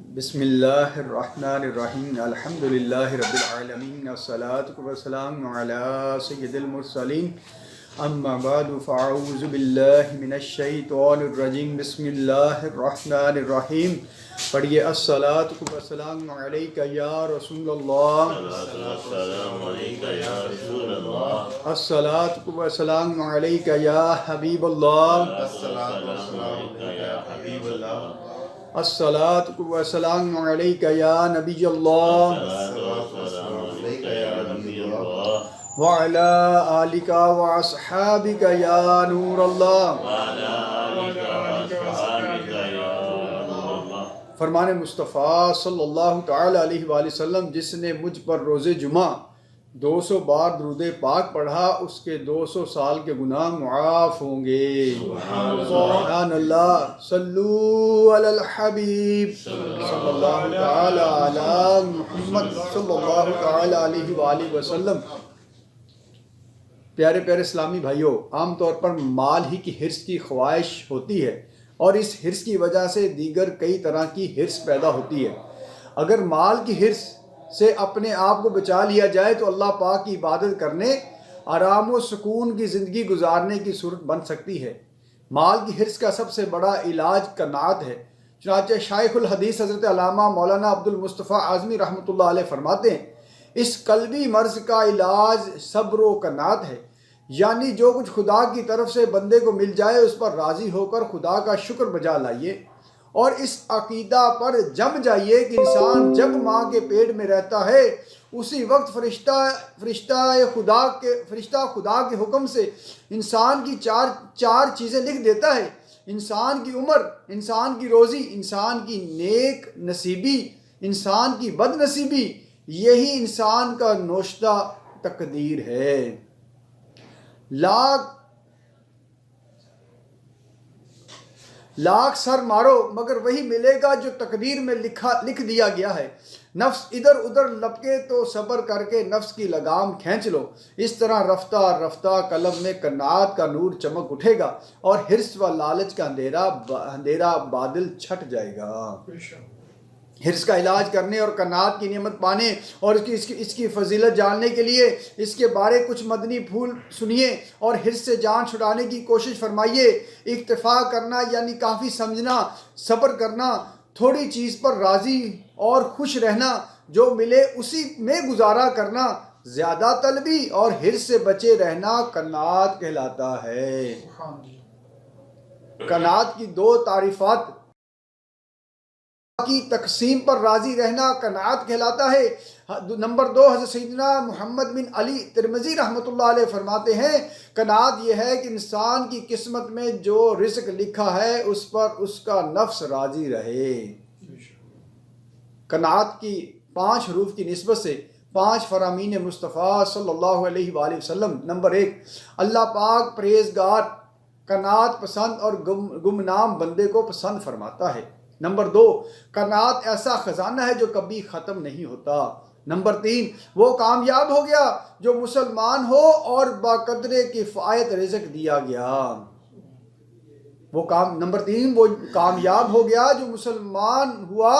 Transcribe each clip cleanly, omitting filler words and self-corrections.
بسم اللہ الرحمن الرحیم الحمد للہ رب العالمین والصلاة والسلام علی سید المرسلین اما بعد فاعوذ باللہ من الشیطان الرجیم بسم اللہ الرحمن الرحیم پڑھیے الصلاة والسلام علیک یا رسول اللہ الصلاة والسلام علیک یا حبیب اللہ الصلاة والسلام علیک یا نبی اللہ وعلی آلک واصحابک یا نور اللہ۔ فرمان مصطفیٰ صلی اللہ تعالی علیہ وآلہ وسلم، جس نے مجھ پر روز جمعہ 200 بار درود پاک پڑھا اس کے 200 سال کے گناہ معاف ہوں گے۔ سبحان اللہ، صلو علی الحبیب صلی اللہ تعالی علی محمد صلی اللہ تعالی علیہ وآلہ وسلم۔ پیارے پیارے اسلامی بھائیوں، عام طور پر مال ہی کی حرص کی خواہش ہوتی ہے اور اس حرص کی وجہ سے دیگر کئی طرح کی حرص پیدا ہوتی ہے۔ اگر مال کی حرص سے اپنے آپ کو بچا لیا جائے تو اللہ پاک کی عبادت کرنے، آرام و سکون کی زندگی گزارنے کی صورت بن سکتی ہے۔ مال کی حرص کا سب سے بڑا علاج قناعت ہے۔ چنانچہ شیخ الحدیث حضرت علامہ مولانا عبد المصطفیٰ اعظمی رحمۃ اللہ علیہ فرماتے ہیں، اس قلبی مرض کا علاج صبر و قناعت ہے، یعنی جو کچھ خدا کی طرف سے بندے کو مل جائے اس پر راضی ہو کر خدا کا شکر بجا لائیے اور اس عقیدہ پر جم جائیے کہ انسان جب ماں کے پیٹ میں رہتا ہے اسی وقت فرشتہ خدا کے حکم سے انسان کی چار چیزیں لکھ دیتا ہے: انسان کی عمر، انسان کی روزی، انسان کی نیک نصیبی، انسان کی بد نصیبی۔ یہی انسان کا نوشتہ تقدیر ہے۔ لاکھ سر مارو مگر وہی ملے گا جو تقدیر میں لکھ دیا گیا ہے۔ نفس ادھر ادھر لپکے تو صبر کر کے نفس کی لگام کھینچ لو۔ اس طرح رفتہ رفتہ قلب میں قناعت کا نور چمک اٹھے گا اور حرص و لالچ کا اندھیرا بادل چھٹ جائے گا۔ حرص کا علاج کرنے اور قناعت کی نعمت پانے اور اس کی فضیلت جاننے کے لیے اس کے بارے کچھ مدنی پھول سنیے اور حرص سے جان چھڑانے کی کوشش فرمائیے۔ اکتفا کرنا یعنی کافی سمجھنا، صبر کرنا، تھوڑی چیز پر راضی اور خوش رہنا، جو ملے اسی میں گزارا کرنا، زیادہ طلبی اور حرص سے بچے رہنا قناعت کہلاتا ہے۔ قناعت کی دو تعریفات کی تقسیم پر راضی رہنا قناعت کہلاتا ہے۔ نمبر 2، حضرت سیدنا محمد بن علی ترمذی رحمۃ اللہ علیہ فرماتے ہیں، قناعت یہ ہے کہ انسان کی قسمت میں جو رزق لکھا ہے اس پر اس کا نفس راضی رہے۔ قناعت کی 5 حروف کی نسبت سے 5 فرامین مصطفیٰ صلی اللہ علیہ وآلہ وسلم۔ نمبر 1، اللہ پاک پرہیزگار، قناعت پسند اور گمنام بندے کو پسند فرماتا ہے۔ نمبر 2، قناعت ایسا خزانہ ہے جو کبھی ختم نہیں ہوتا۔ نمبر 3، وہ کامیاب ہو گیا جو مسلمان ہو اور باقدر کفایت رزق دیا گیا۔ نمبر 3، وہ کامیاب ہو گیا جو مسلمان ہوا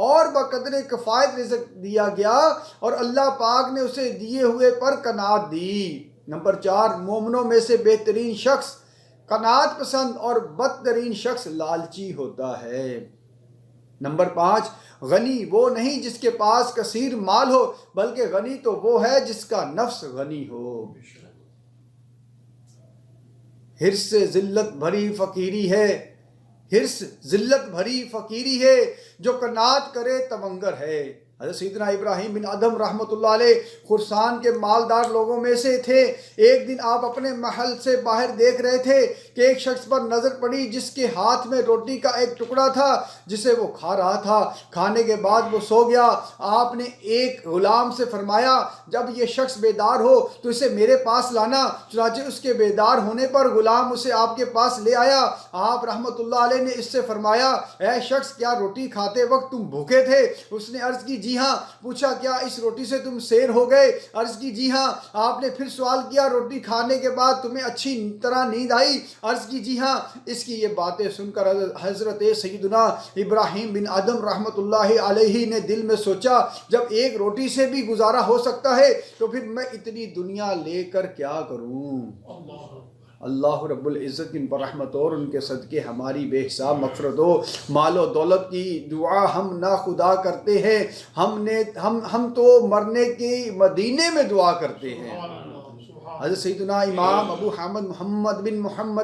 اور باقدر کفایت رزق دیا گیا اور اللہ پاک نے اسے دیے ہوئے پر قناعت دی۔ نمبر 4، مومنوں میں سے بہترین شخص قناعت پسند اور بدترین شخص لالچی ہوتا ہے۔ نمبر 5، غنی وہ نہیں جس کے پاس کثیر مال ہو، بلکہ غنی تو وہ ہے جس کا نفس غنی ہو۔ حرص سے ذلت بھری فقیری ہے، حرص ذلت بھری فقیری ہے، جو قناعت کرے تمنگر ہے۔ حضرت سیدنا ابراہیم بن ادھم رحمۃ اللہ علیہ خراسان کے مالدار لوگوں میں سے تھے۔ ایک دن آپ اپنے محل سے باہر دیکھ رہے تھے کہ ایک شخص پر نظر پڑی جس کے ہاتھ میں روٹی کا ایک ٹکڑا تھا جسے وہ کھا رہا تھا۔ کھانے کے بعد وہ سو گیا۔ آپ نے ایک غلام سے فرمایا، جب یہ شخص بیدار ہو تو اسے میرے پاس لانا۔ چنانچہ اس کے بیدار ہونے پر غلام اسے آپ کے پاس لے آیا۔ آپ رحمۃ اللہ علیہ نے اس سے فرمایا، اے شخص، کیا روٹی کھاتے وقت تم بھوکے تھے؟ اس نے عرض کی، جی جی ہاں۔ پوچھا کیا اس روٹی سے تم سیر ہو گئے؟ عرض کی جی ہاں۔ آپ نے پھر سوال کیا روٹی کھانے کے بعد تمہیں اچھی طرح نیند آئی؟ عرض کی جی ہاں۔ اس کی یہ باتیں سن کر حضرت سیدنا ابراہیم بن آدم رحمۃ اللہ علیہ نے دل میں سوچا جب ایک روٹی سے بھی گزارا ہو سکتا ہے تو پھر میں اتنی دنیا لے کر کیا کروں؟ اللہ رب العزت کی رحمت اور ان کے صدقے ہماری بے حساب مغفرت ہو۔ مال و دولت کی دعا ہم نہ خدا کرتے ہیں، ہم تو مرنے کے مدینے میں دعا کرتے ہیں۔ حضرت سیدنا امام ابو حامد محمد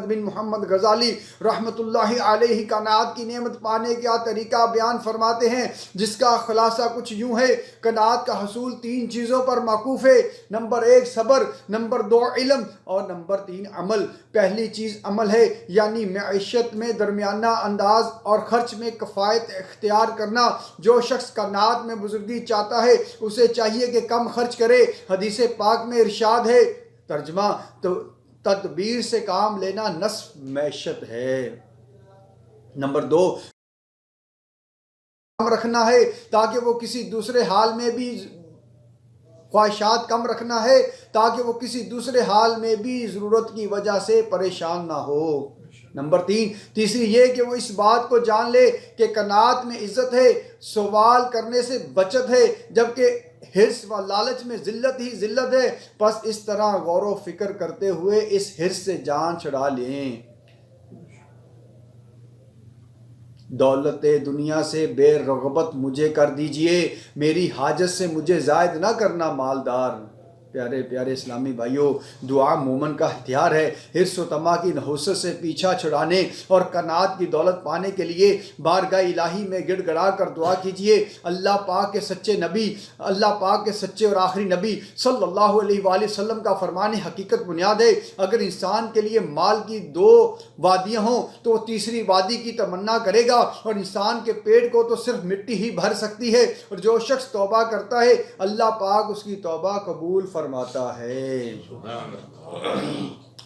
بن محمد غزالی رحمۃ اللہ علیہ قناعت کی نعمت پانے کا طریقہ بیان فرماتے ہیں، جس کا خلاصہ کچھ یوں ہے۔ قناعت کا حصول 3 چیزوں پر موقوف ہے۔ نمبر 1 صبر، نمبر 2 علم اور نمبر 3 عمل۔ پہلی چیز عمل ہے، یعنی معیشت میں درمیانہ انداز اور خرچ میں کفایت اختیار کرنا۔ جو شخص قناعت میں بزرگی چاہتا ہے اسے چاہیے کہ کم خرچ کرے۔ حدیث پاک میں ارشاد ہے، ترجمہ تو تدبیر سے کام لینا نصف معیشت ہے۔ نمبر 2 کم رکھنا ہے تاکہ وہ کسی دوسرے حال میں بھی خواہشات کم رکھنا ہے تاکہ وہ کسی دوسرے حال میں بھی ضرورت کی وجہ سے پریشان نہ ہو۔ نمبر 3 تیسری یہ کہ وہ اس بات کو جان لے کہ قناعت میں عزت ہے، سوال کرنے سے بچت ہے، جبکہ حرص و لالچ میں ذلت ہی ذلت ہے۔ پس اس طرح غور و فکر کرتے ہوئے اس حرص سے جان چھڑا لیں۔ دولت دنیا سے بے رغبت مجھے کر دیجئے، میری حاجت سے مجھے زائد نہ کرنا مالدار۔ پیارے پیارے اسلامی بھائیوں، دعا مومن کا ہتھیار ہے۔ حرص و طمع کی نحوست سے پیچھا چھڑانے اور قناعت کی دولت پانے کے لیے بارگاہ الہی میں گڑ گڑا کر دعا کیجیے۔ اللہ پاک کے سچے اور آخری نبی صلی اللہ علیہ وآلہ وسلم کا فرمان حقیقت بنیاد ہے۔ اگر انسان کے لیے مال کی 2 وادیاں ہوں تو وہ تیسری وادی کی تمنا کرے گا، اور انسان کے پیٹ کو تو صرف مٹی ہی بھر سکتی ہے۔ اور جو شخص توبہ کرتا ہے اللہ پاک اس کی توبہ قبول فرماتا ہے۔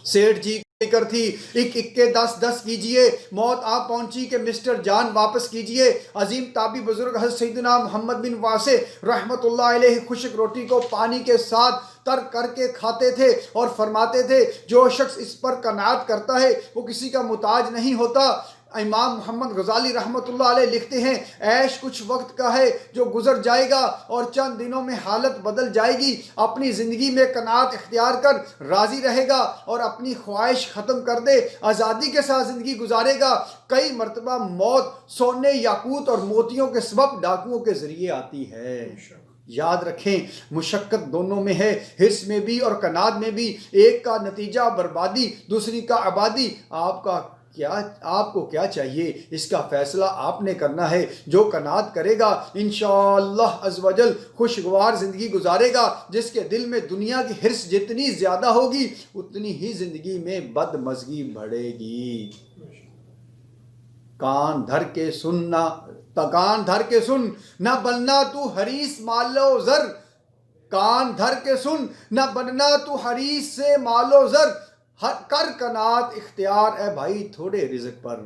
سیٹھ جی کی فکر تھی، 1 کے 10 کیجئے، موت آ پہنچی کہ مسٹر جان واپس کیجئے۔ عظیم تابعی بزرگ حضرت سیدنا محمد بن واسع رحمۃ اللہ علیہ خشک روٹی کو پانی کے ساتھ تر کر کے کھاتے تھے اور فرماتے تھے جو شخص اس پر قناعت کرتا ہے وہ کسی کا محتاج نہیں ہوتا۔ امام محمد غزالی رحمۃ اللہ علیہ لکھتے ہیں، عیش کچھ وقت کا ہے جو گزر جائے گا اور چند دنوں میں حالت بدل جائے گی۔ اپنی زندگی میں قناعت اختیار کر راضی رہے گا اور اپنی خواہش ختم کر دے آزادی کے ساتھ زندگی گزارے گا۔ کئی مرتبہ موت سونے، یاقوت اور موتیوں کے سبب ڈاکوؤں کے ذریعے آتی ہے۔ یاد رکھیں مشقت دونوں میں ہے، حرص میں بھی اور قناعت میں بھی۔ ایک کا نتیجہ بربادی، دوسری کا آبادی۔ آپ کو کیا چاہیے اس کا فیصلہ آپ نے کرنا ہے۔ جو قناعت کرے گا انشاءاللہ عز و جل خوشگوار زندگی گزارے گا۔ جس کے دل میں دنیا کی حرص جتنی زیادہ ہوگی اتنی ہی زندگی میں بدمزگی بڑھے گی۔ کان دھر کے سن نہ بننا تو حریص مال و زر، کان دھر کے سن نہ بننا تو حریص سے مال و زر، کر قناعت اختیار اے بھائی تھوڑے رزق پر۔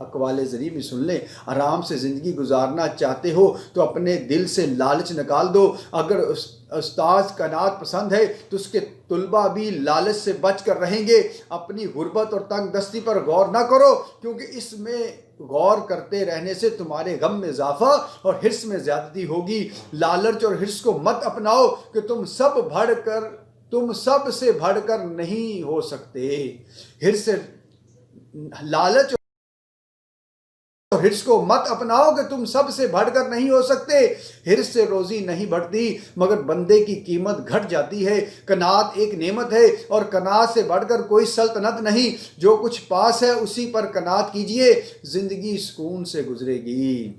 اقوال ذریعہ بھی سن لیں، آرام سے زندگی گزارنا چاہتے ہو تو اپنے دل سے لالچ نکال دو۔ اگر استاذ قناعت پسند ہے تو اس کے طلبہ بھی لالچ سے بچ کر رہیں گے۔ اپنی غربت اور تنگ دستی پر غور نہ کرو، کیونکہ اس میں غور کرتے رہنے سے تمہارے غم میں اضافہ اور حرص میں زیادتی ہوگی۔ لالچ اور حرص کو مت اپناؤ کہ تم سب سے بڑھ کر نہیں ہو سکتے۔ لالچ اور حرص کو مت اپناؤ کہ تم سب سے بڑھ کر نہیں ہو سکتے۔ حرص سے روزی نہیں بڑھتی مگر بندے کی قیمت گھٹ جاتی ہے۔ قناعت ایک نعمت ہے اور قناعت سے بڑھ کر کوئی سلطنت نہیں۔ جو کچھ پاس ہے اسی پر قناعت کیجئے، زندگی سکون سے گزرے گی۔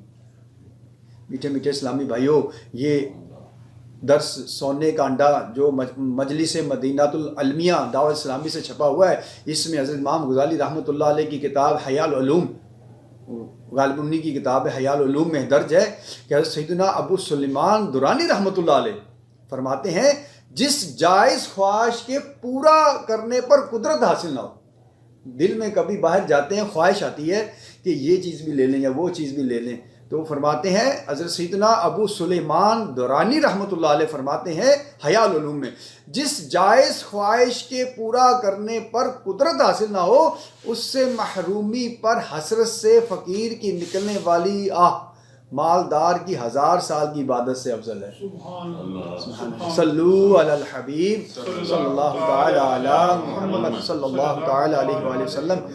میٹھے میٹھے اسلامی بھائیوں، یہ درس سونے کا انڈا جو مجلس مدینۃ العلمیہ دعوت اسلامی سے چھپا ہوا ہے، اس میں حضرت امام غزالی رحمۃ اللہ علیہ کی کتاب حیاء العلوم، غالب انہی کی کتاب ہے حیاء العلوم میں درج ہے کہ حضرت سیدنا ابو سلیمان درانی رحمۃ اللہ علیہ فرماتے ہیں جس جائز خواہش کے پورا کرنے پر قدرت حاصل نہ ہو۔ دل میں کبھی باہر جاتے ہیں خواہش آتی ہے کہ یہ چیز بھی لے لیں یا وہ چیز بھی لے لیں، تو فرماتے ہیں حضرت سیدنا ابو سلیمان درانی رحمۃ اللہ علیہ فرماتے ہیں حیاء العلوم میں، جس جائز خواہش کے پورا کرنے پر قدرت حاصل نہ ہو، اس سے محرومی پر حسرت سے فقیر کی نکلنے والی مالدار کی 1000 سال کی عبادت سے افضل ہے۔ سبحان اللہ۔ صلو علی الحبیب صلی اللہ تعالی علی محمد صلی اللہ تعالی علیہ وآلہ وسلم۔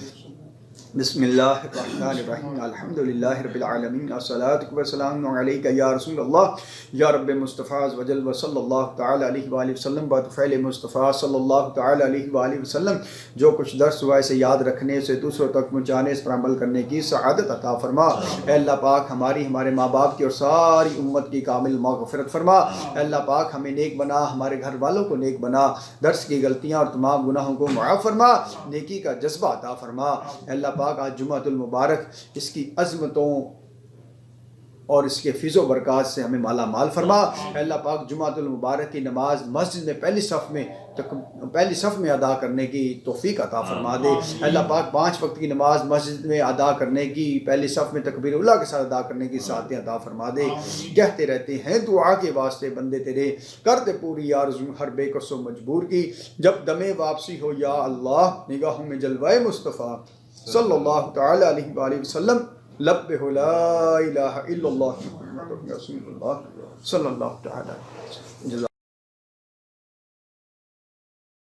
بسم اللہ الرحمن الرحیم، الحمدللہ رب العالمین، الصلاۃ والسلام علیک یا رسول اللہ یا رب مصطفیٰ وجل و صلی اللہ تعالی علیہ وآلہ وسلم۔ بعد فعل مصطفیٰ صلی اللہ تعالی علیہ وآلہ وسلم، جو کچھ درس ہوا اسے یاد رکھنے سے دوسروں تک پہنچانے، اس پر عمل کرنے کی سعادت عطا فرما۔ اے اللہ پاک ہماری، ہمارے ماں باپ کی اور ساری امت کی کامل مغفرت فرما۔ اے اللہ پاک ہمیں نیک بنا، ہمارے گھر والوں کو نیک بنا، درس کی غلطیاں اور تمام گناہوں کو معاف فرما، نیکی کا جذبہ عطا فرما۔ اے اللہ پاک آج جمعۃ المبارک، اس کی عظمتوں اور اس کے فیض و برکات سے ہمیں مالا مال فرما۔ اے اللہ پاک جمعۃ المبارک کی نماز مسجد میں پہلی صف میں ادا کرنے کی توفیق عطا فرما دے۔ اے اللہ پاک 5 وقت کی نماز مسجد میں ادا کرنے کی، پہلی صف میں تکبیر اولیٰ کے ساتھ ادا کرنے کی سعادتیں عطا فرما دے۔ کہتے رہتے ہیں دعا کے واسطے بندے تیرے، کرتے پوری آرزو ہر بے کس و مجبور کی، جب دم واپسی ہو یا اللہ نگاہوں میں جلوہ مصطفیٰ صلی اللہ تعالی علیہ وآلہ وسلم، لب لا الہ الا اللہ محمد رسول اللہ صلی اللہ تعالی علیہ وسلم۔